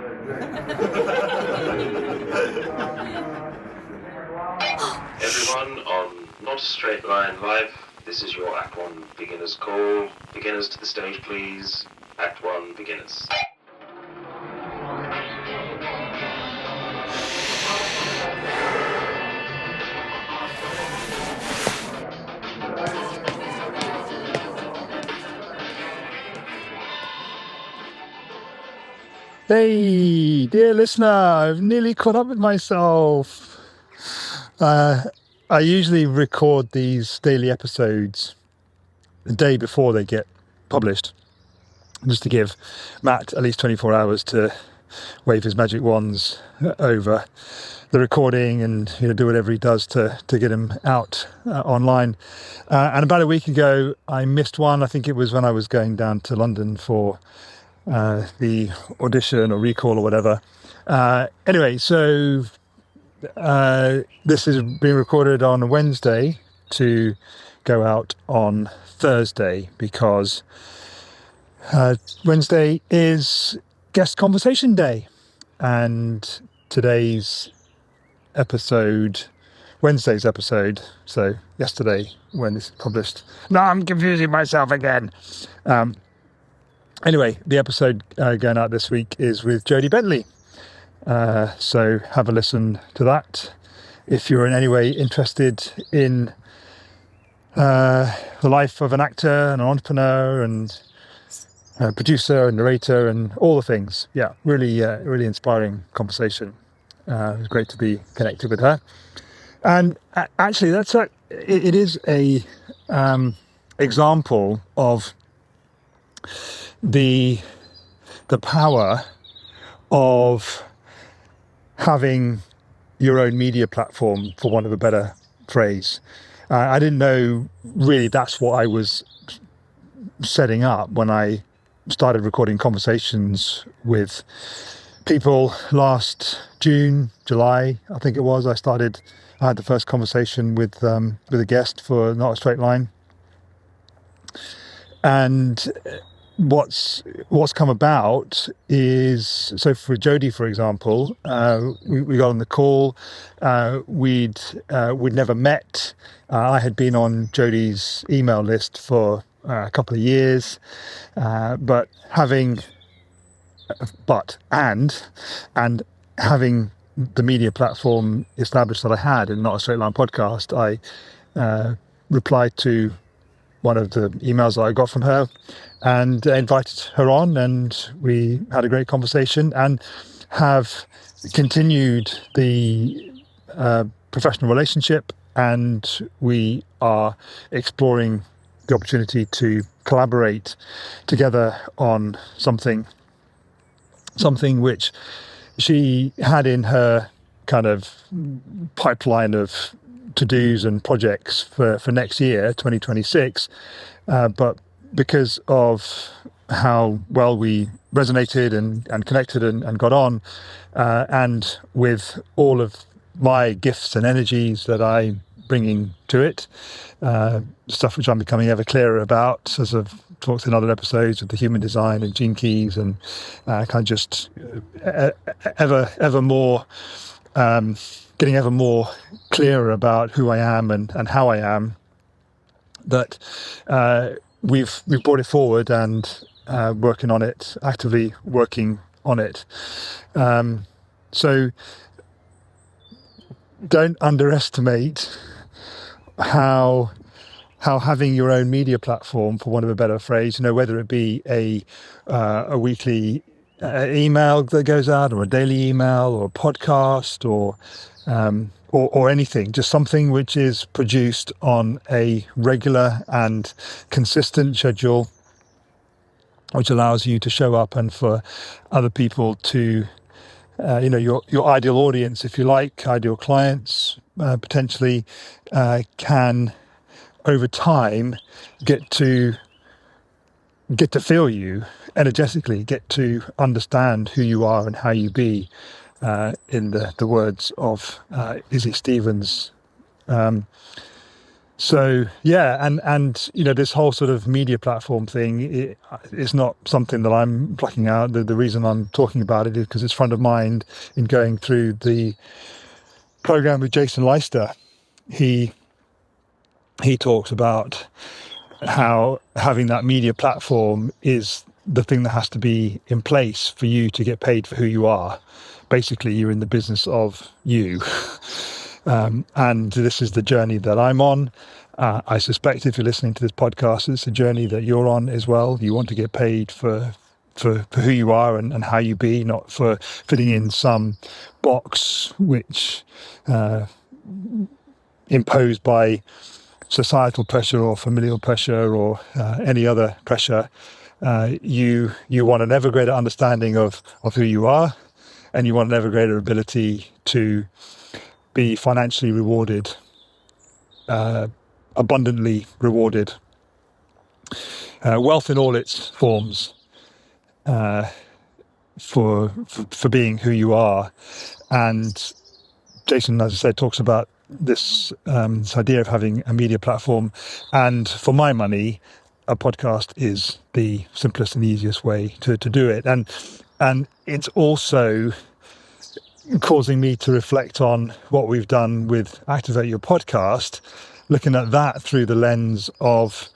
Everyone on Not a Straight Line Live, this is your Act 1 beginner's call. Beginners to the stage, please. Act 1 beginners. Hey, dear listener, I've nearly caught up with myself. I usually record these daily episodes the day before they get published, just to give Matt at least 24 hours to wave his magic wands over the recording and do whatever he does to get him out online. And about a week ago, I missed one. I think it was when I was going down to London for the audition or recall or whatever. Anyway, so this is being recorded on a Wednesday to go out on Thursday because Wednesday is guest conversation day, and Wednesday's episode, so yesterday when this is published. No, I'm confusing myself again. Anyway, the episode going out this week is with Jodie Bentley. So have a listen to that. If you're in any way interested in the life of an actor and an entrepreneur and a producer and narrator and all the things. Yeah, really inspiring conversation. It was great to be connected with her. And actually, it is a example of the power of having your own media platform, for want of a better phrase. I didn't know really that's what I was setting up when I started recording conversations with people last July, I think it was. I had the first conversation with a guest for Not a Straight Line. And what's come about is, so for Jodie, for example, we got on the call. We'd never met. I had been on Jodie's email list for a couple of years, but having the media platform established that I had in Not a Straight Line podcast, I replied to one of the emails that I got from her and invited her on, and we had a great conversation and have continued the professional relationship, and we are exploring the opportunity to collaborate together on something which she had in her kind of pipeline of to-dos and projects for next year, 2026, but because of how well we resonated and connected and got on, and with all of my gifts and energies that I'm bringing to it, stuff which I'm becoming ever clearer about, as I've talked in other episodes of the human design and gene keys, and kind of just ever more getting ever more clearer about who I am and how I am, that we've brought it forward and working on it, actively working on it. So don't underestimate how having your own media platform, for want of a better phrase, whether it be a weekly email that goes out, or a daily email, or a podcast, or anything, just something which is produced on a regular and consistent schedule, which allows you to show up and for other people to, your ideal audience, if you like, ideal clients, potentially can over time get to feel you energetically, get to understand who you are and how you be, in the words of Izzy Stevens. So yeah, and this whole sort of media platform thing is not something that I'm plucking out. The reason I'm talking about it is because it's front of mind in going through the program with Jason Leister. He talks about how having that media platform is the thing that has to be in place for you to get paid for who you are. Basically, you're in the business of you. And this is the journey that I'm on. I suspect if you're listening to this podcast, it's a journey that you're on as well. You want to get paid for who you are and how you be, not for fitting in some box which imposed by societal pressure or familial pressure or any other pressure. You want an ever greater understanding of who you are, and you want an ever greater ability to be financially rewarded, abundantly rewarded, wealth in all its forms, for being who you are. And Jason, as I said, talks about this idea of having a media platform, and for my money, a podcast is the simplest and easiest way to do it. And it's also causing me to reflect on what we've done with Activate Your Podcast, looking at that through the lens of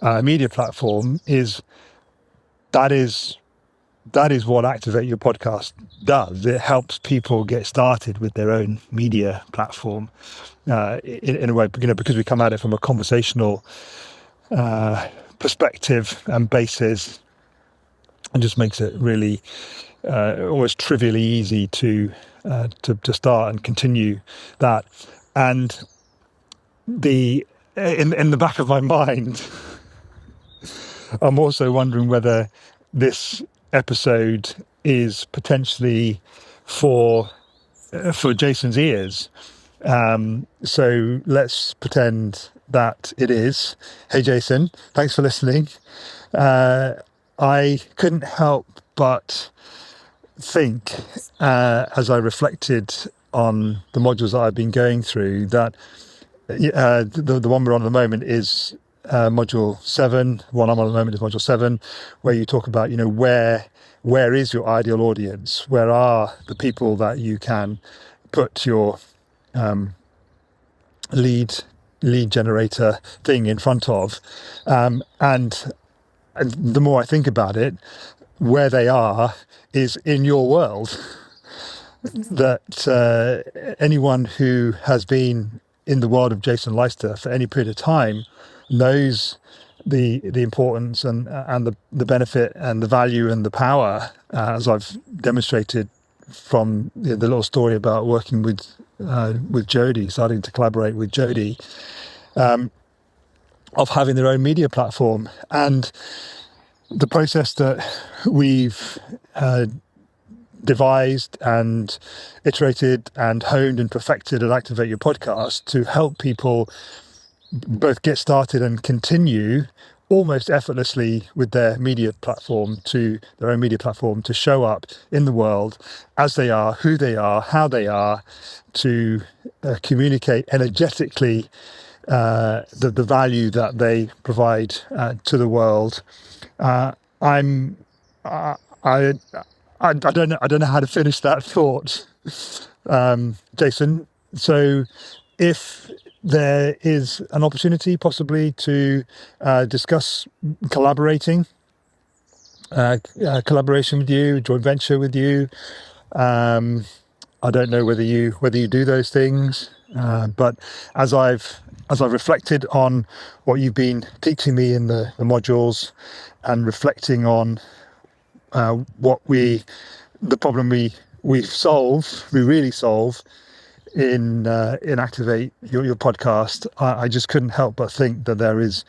a media platform. That is what Activate Your Podcast does. It helps people get started with their own media platform in a way, because we come at it from a conversational perspective and basis, and just makes it really almost trivially easy to start and continue that. And in the back of my mind, I'm also wondering whether this episode is potentially for Jason's ears. So let's pretend that it is. Hey Jason, thanks for listening. I couldn't help but think, as I reflected on the modules that I've been going through, that the one we're on at the moment is module 7. One I'm on at the moment is module 7, where you talk about, where is your ideal audience? Where are the people that you can put your lead generator thing in front of? And the more I think about it, where they are is in your world. That anyone who has been in the world of Jason Leister for any period of time knows the importance and the benefit and the value and the power, as I've demonstrated from the little story about working with Jodie, starting to collaborate with Jodie, of having their own media platform. And the process that we've devised and iterated and honed and perfected at Activate Your Podcast to help people both get started and continue almost effortlessly with their own media platform, to show up in the world as they are, who they are, how they are, to communicate energetically the value that they provide to the world. I don't know how to finish that thought, Jason. So if there is an opportunity possibly to discuss collaboration with you, joint venture with you, I don't know whether you do those things, but as I've reflected on what you've been teaching me in the modules, and reflecting on the problem we really solve in Activate Your Podcast, I just couldn't help but think that there is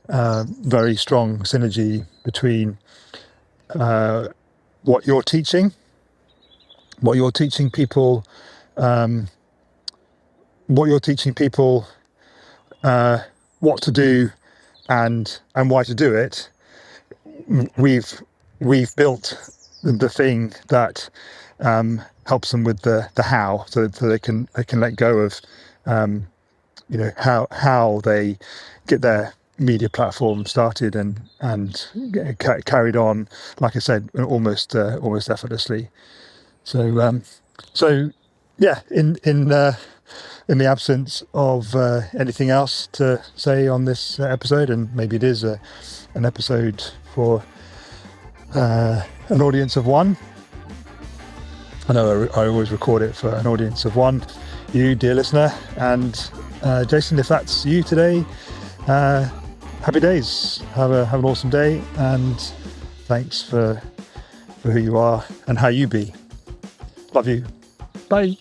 very strong synergy between what you're teaching people, what to do and why to do it. We've built the thing that helps them with the how, so they can let go of how they get their media platform started and carried on, like I said, almost effortlessly. So yeah, in the absence of anything else to say on this episode, and maybe it is an episode for an audience of one. I know I always record it for an audience of one, you, dear listener. And Jason, if that's you today, happy days. Have an awesome day, and thanks for who you are and how you be. Love you. Bye.